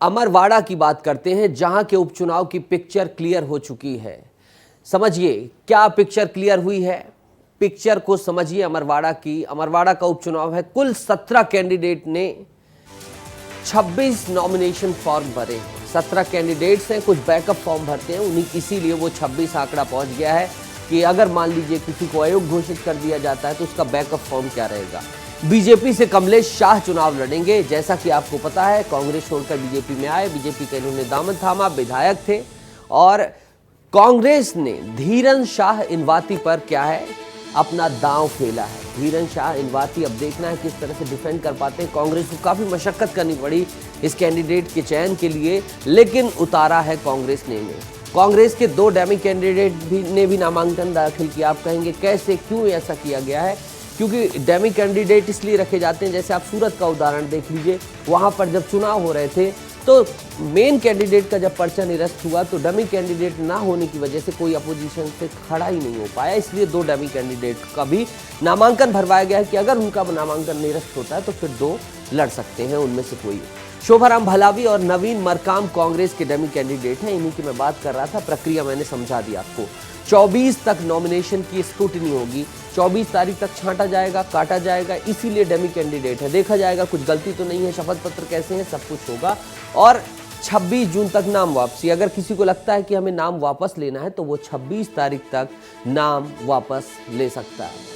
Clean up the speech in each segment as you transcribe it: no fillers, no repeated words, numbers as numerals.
अमरवाड़ा की बात करते हैं, जहां के उपचुनाव की पिक्चर क्लियर हो चुकी है। समझिए क्या पिक्चर क्लियर हुई है, पिक्चर को समझिए अमरवाड़ा की। अमरवाड़ा का उपचुनाव है, कुल 17 कैंडिडेट ने 26 नॉमिनेशन फॉर्म भरे। 17 कैंडिडेट्स हैं, कुछ बैकअप फॉर्म भरते हैं उन्हीं, इसीलिए वो 26 आंकड़ा पहुंच गया है कि अगर मान लीजिए किसी को अयोग्य घोषित कर दिया जाता है तो उसका बैकअप फॉर्म क्या रहेगा। बीजेपी से कमलेश शाह चुनाव लड़ेंगे। जैसा कि आपको पता है, कांग्रेस छोड़कर बीजेपी में आए, बीजेपी का इन्होंने दामन थामा, विधायक थे, और कांग्रेस ने धीरन शाह इनवाती पर क्या है अपना दांव खेला है। धीरन शाह इनवाती अब देखना है किस तरह से डिफेंड कर पाते हैं। कांग्रेस को काफी मशक्कत करनी पड़ी इस कैंडिडेट के चयन के लिए, लेकिन उतारा है कांग्रेस ने इन्हें। कांग्रेस के 2 डैमी कैंडिडेट ने भी नामांकन दाखिल किया। आप कहेंगे कैसे, क्यों ऐसा किया गया है? क्योंकि डैमी कैंडिडेट इसलिए रखे जाते हैं, जैसे आप सूरत का उदाहरण देख लीजिए, वहां पर जब चुनाव हो रहे थे तो मेन कैंडिडेट का जब पर्चा निरस्त हुआ तो डमी कैंडिडेट ना होने की वजह से कोई अपोजिशन से खड़ा ही नहीं हो पाया, इसलिए 2 डमी कैंडिडेट का भी नामांकन भरवाया गया है कि अगर उनका नामांकन निरस्त होता है तो फिर 2 लड़ सकते हैं उनमें से कोई। शोभाराम भलावी और नवीन मरकाम कांग्रेस के डमी कैंडिडेट हैं, इन्हीं की मैं बात कर रहा था। प्रक्रिया मैंने समझा दी आपको। 24 तक नॉमिनेशन की स्क्रूटनी होगी, 24 तारीख तक छांटा जाएगा, काटा जाएगा, इसीलिए डमी कैंडिडेट है। देखा जाएगा कुछ गलती तो नहीं है, शपथ पत्र कैसे हैं, सब कुछ होगा। और 26 जून तक नाम वापसी। अगर किसी को लगता है कि हमें नाम वापस लेना है तो वो 26 तारीख तक नाम वापस ले सकता है।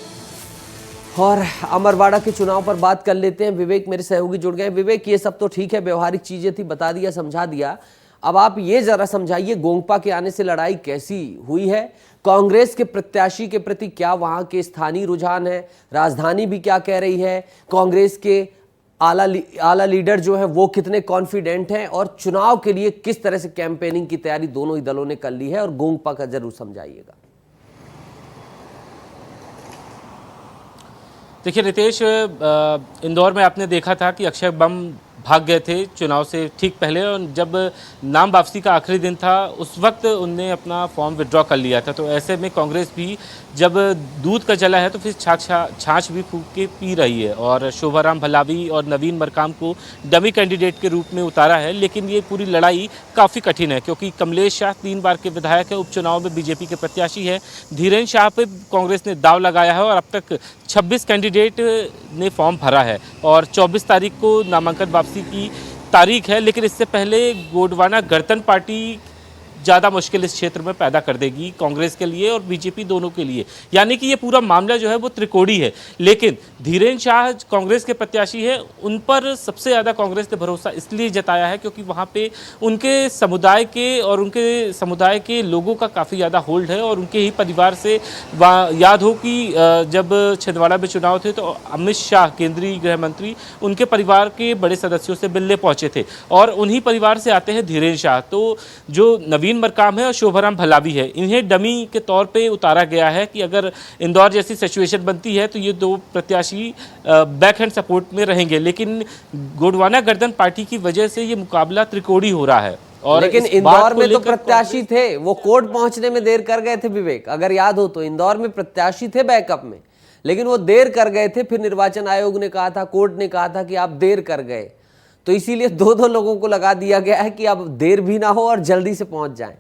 और अमरवाड़ा के चुनाव पर बात कर लेते हैं। विवेक मेरे सहयोगी जुड़ गए। विवेक, ये सब तो ठीक है, व्यवहारिक चीजें थी, बता दिया, समझा दिया। अब आप ये जरा समझाइए, गोंगपा के आने से लड़ाई कैसी हुई है? कांग्रेस के प्रत्याशी के प्रति क्या वहां के स्थानीय रुझान है? राजधानी भी क्या कह रही है? कांग्रेस के आला लीडर जो है वो कितने कॉन्फिडेंट हैं? और चुनाव के लिए किस तरह से कैंपेनिंग की तैयारी दोनों ही दलों ने कर ली है? और गोंगपा का जरूर समझाइएगा। देखिए रितेश, इंदौर में आपने देखा था कि अक्षय बम भाग गए थे चुनाव से ठीक पहले, और जब नाम वापसी का आखिरी दिन था उस वक्त उनने अपना फॉर्म विड्रॉ कर लिया था। तो ऐसे में कांग्रेस भी जब दूध का जला है तो फिर छाछ भी फूंक के पी रही है, और शोभाराम भलावी और नवीन मरकाम को डमी कैंडिडेट के रूप में उतारा है। लेकिन ये पूरी लड़ाई काफ़ी कठिन है, क्योंकि कमलेश शाह 3 बार के विधायक है, उपचुनाव में बीजेपी के प्रत्याशी है। धीरेन शाह पर कांग्रेस ने दाव लगाया है और अब तक 26 कैंडिडेट ने फॉर्म भरा है, और 24 तारीख को नामांकन वापसी की तारीख है। लेकिन इससे पहले गोंडवाना गणतंत्र पार्टी ज़्यादा मुश्किल इस क्षेत्र में पैदा कर देगी कांग्रेस के लिए और बीजेपी दोनों के लिए। यानी कि ये पूरा मामला जो है वो त्रिकोणी है। लेकिन धीरेन शाह कांग्रेस के प्रत्याशी है, उन पर सबसे ज़्यादा कांग्रेस ने भरोसा इसलिए जताया है क्योंकि वहाँ पे उनके समुदाय के और उनके समुदाय के लोगों का काफ़ी ज़्यादा होल्ड है। और उनके ही परिवार से याद हो कि जब छिंदवाड़ा में चुनाव थे तो अमित शाह केंद्रीय गृह मंत्री उनके परिवार के बड़े सदस्यों से मिलने पहुँचे थे, और उन्हीं परिवार से आते हैं धीरेन शाह। तो जो नवीन मरकाम है और शोभाराम भलावी है, इन्हें डमी के तौर पे उतारा गया है कि अगर इंदौर जैसी सिचुएशन बनती है तो ये 2 प्रत्याशी बैक हैंड सपोर्ट में रहेंगे। लेकिन गोंडवाना गणतंत्र पार्टी की वजह से ये मुकाबला त्रिकोणी हो रहा है। और लेकिन इंदौर में तो प्रत्याशी थे, वो कोर्ट पहुंचने में देर कर गए थे विवेक, अगर याद हो तो। इंदौर में प्रत्याशी थे बैकअप में, लेकिन वो देर कर गए थे। फिर निर्वाचन आयोग ने कहा था, कोर्ट ने कहा था कि आप देर कर गए, तो इसीलिए 2 लोगों को लगा दिया गया है कि अब देर भी ना हो और जल्दी से पहुंच जाएं।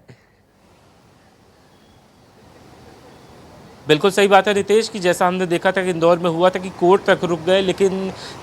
बिल्कुल सही बात है रितेश, कि जैसा हमने देखा था कि इंदौर में हुआ था कि कोर्ट तक रुक गए, लेकिन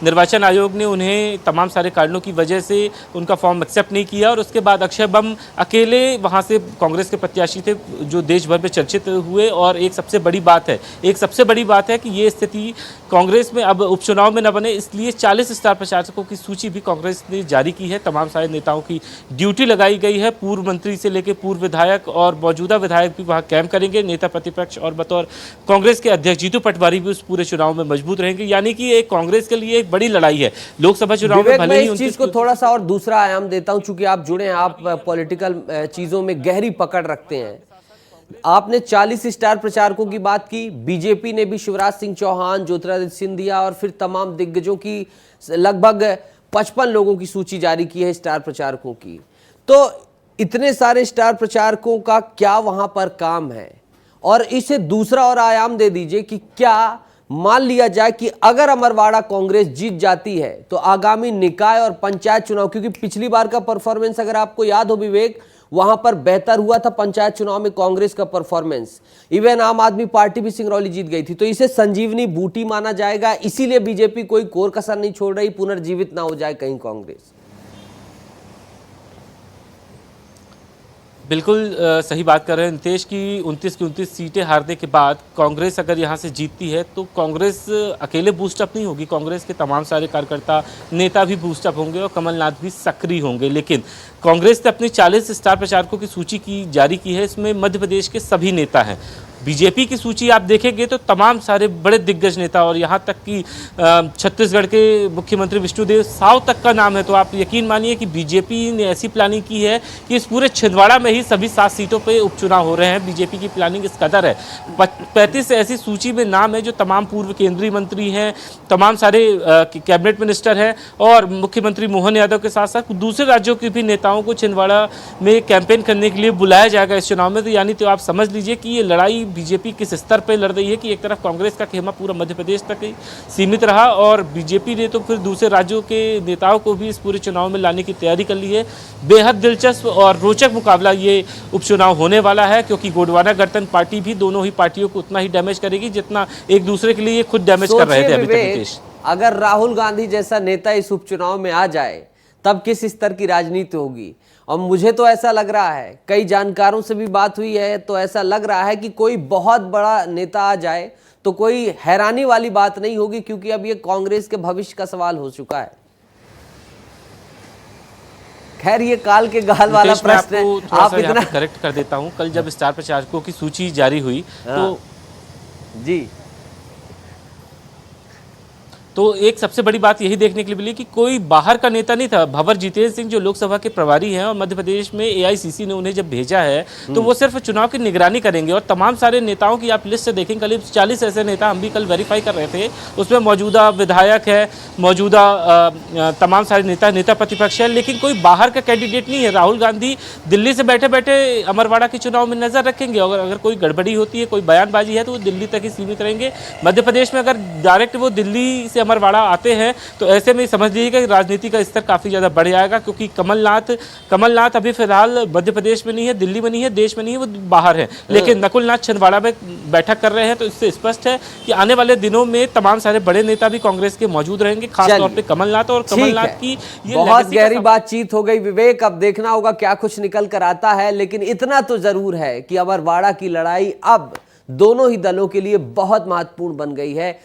निर्वाचन आयोग ने उन्हें तमाम सारे कारणों की वजह से उनका फॉर्म एक्सेप्ट नहीं किया। और उसके बाद अक्षय बम अकेले वहां से कांग्रेस के प्रत्याशी थे जो देश भर में चर्चित हुए। और एक सबसे बड़ी बात है कि ये स्थिति कांग्रेस में अब उपचुनाव में न बने, इसलिए 40 स्टार प्रचारकों की सूची भी कांग्रेस ने जारी की है। तमाम सारे नेताओं की ड्यूटी लगाई गई है, पूर्व मंत्री से लेकर पूर्व विधायक और मौजूदा विधायक भी वहाँ कैंप करेंगे। नेता प्रतिपक्ष और बतौर कांग्रेस के अध्यक्ष जीतू पटवारी भी उस पूरे चुनाव में मजबूत रहेंगे। यानी कि एक कांग्रेस के लिए एक बड़ी लड़ाई है लोकसभा चुनाव में। भले ही इस चीज को थोड़ा सा और दूसरा आयाम देता हूं, चूंकि आप जुड़े हैं, आप पॉलिटिकल चीजों में गहरी पकड़ रखते हैं। आपने 40 स्टार प्रचारकों की बात की, बीजेपी ने भी शिवराज सिंह चौहान, ज्योतिरादित्य सिंधिया और फिर तमाम दिग्गजों की लगभग 55 लोगों की सूची जारी की है स्टार प्रचारकों की। तो इतने सारे स्टार प्रचारकों का क्या वहां पर काम है? और इसे दूसरा और आयाम दे दीजिए कि क्या मान लिया जाए कि अगर अमरवाड़ा कांग्रेस जीत जाती है तो आगामी निकाय और पंचायत चुनाव, क्योंकि पिछली बार का परफॉर्मेंस अगर आपको याद हो विवेक, वहां पर बेहतर हुआ था पंचायत चुनाव में कांग्रेस का परफॉर्मेंस, इवन आम आदमी पार्टी भी सिंगरौली जीत गई थी, तो इसे संजीवनी बूटी माना जाएगा। इसीलिए बीजेपी कोई कोर कसर नहीं छोड़ रही, पुनर्जीवित ना हो जाए कहीं कांग्रेस। बिल्कुल सही बात कर रहे हैं नितेश की 29 की 29 सीटें हारने के बाद कांग्रेस अगर यहाँ से जीतती है तो कांग्रेस अकेले बूस्टअप नहीं होगी, कांग्रेस के तमाम सारे कार्यकर्ता नेता भी बूस्टअप होंगे और कमलनाथ भी सक्रिय होंगे। लेकिन कांग्रेस ने अपनी 40 स्टार प्रचारकों की सूची जारी की है, इसमें मध्य प्रदेश के सभी नेता हैं। बीजेपी की सूची आप देखेंगे तो तमाम सारे बड़े दिग्गज नेता और यहाँ तक कि छत्तीसगढ़ के मुख्यमंत्री विष्णुदेव साव तक का नाम है। तो आप यकीन मानिए कि बीजेपी ने ऐसी प्लानिंग की है कि इस पूरे छिंदवाड़ा में ही सभी 7 सीटों पे उपचुनाव हो रहे हैं। बीजेपी की प्लानिंग इस कदर है, 35 ऐसी सूची में नाम है जो तमाम पूर्व केंद्रीय मंत्री हैं, तमाम सारे कैबिनेट मिनिस्टर हैं और मुख्यमंत्री मोहन यादव के साथ साथ दूसरे राज्यों के भी नेताओं को छिंदवाड़ा में कैंपेन करने के लिए बुलाया जाएगा इस चुनाव में। तो यानी तो आप समझ लीजिए कि ये लड़ाई बीजेपी किस स्तर पर लड़ रही है कि एक तरफ कांग्रेस का खेमा पूरा मध्य प्रदेश तक ही सीमित रहा और बीजेपी ने तो फिर दूसरे राज्यों के नेताओं को भी इस पूरे चुनाव में लाने की तैयारी कर ली है। बेहद दिलचस्प और रोचक मुकाबला ये उपचुनाव होने वाला है, क्योंकि गोंडवाना गणतंत्र पार्टी भी दोनों ही पार्टियों को उतना ही डैमेज करेगी जितना एक दूसरे के लिए खुद डैमेज कर रहे थे अभी तक नितेश। अगर राहुल गांधी जैसा नेता इस उपचुनाव में आ जाए तब किस स्तर की राजनीति होगी। और मुझे तो ऐसा लग रहा है, कई जानकारों से भी बात हुई है, तो ऐसा लग रहा है कि कोई बहुत बड़ा नेता आ जाए तो कोई हैरानी वाली बात नहीं होगी, क्योंकि अब ये कांग्रेस के भविष्य का सवाल हो चुका है। खैर ये काल के गाल वाला प्रश्न है, आप इतना करेक्ट कर देता हूं। कल जब स्टार प्रचारकों की सूची जारी हुई तो एक सबसे बड़ी बात यही देखने के लिए मिली कि कोई बाहर का नेता नहीं था। भंवर जितेंद्र सिंह जो लोकसभा के प्रभारी हैं और मध्य प्रदेश में एआईसीसी ने उन्हें जब भेजा है तो वो सिर्फ चुनाव की निगरानी करेंगे और तमाम सारे नेताओं की आप लिस्ट देखें, करीब 40 ऐसे नेता हम भी कल वेरीफाई कर रहे थे, उसमें मौजूदा विधायक है, मौजूदा तमाम सारे नेता प्रतिपक्ष है, लेकिन कोई बाहर का कैंडिडेट नहीं है। राहुल गांधी दिल्ली से बैठे बैठे अमरवाड़ा के चुनाव में नजर रखेंगे और अगर कोई गड़बड़ी होती है, कोई बयानबाजी है तो वो दिल्ली तक ही सीमित रहेंगे। मध्य प्रदेश में अगर डायरेक्ट वो दिल्ली से अमरवाड़ा आते हैं तो ऐसे में समझ लीजिएगा कि राजनीति का स्तर काफी ज्यादा बढ़ जाएगा, क्योंकि कमलनाथ अभी फिलहाल मध्य प्रदेश में नहीं है, दिल्ली में नहीं है, देश में नहीं है, वो बाहर है। लेकिन नकुलनाथ छिंदवाड़ा में बैठक कर रहे हैं, तो इससे स्पष्ट है कि आने वाले दिनों में तमाम सारे बड़े नेता भी कांग्रेस के मौजूद रहेंगे, खासतौर पर कमलनाथ। और कमलनाथ की बहुत गहरी बातचीत हो गई विवेक, अब देखना होगा क्या कुछ निकल कर आता है। लेकिन इतना तो जरूर है कि अमरवाड़ा की लड़ाई अब दोनों ही दलों के लिए बहुत महत्वपूर्ण बन गई है।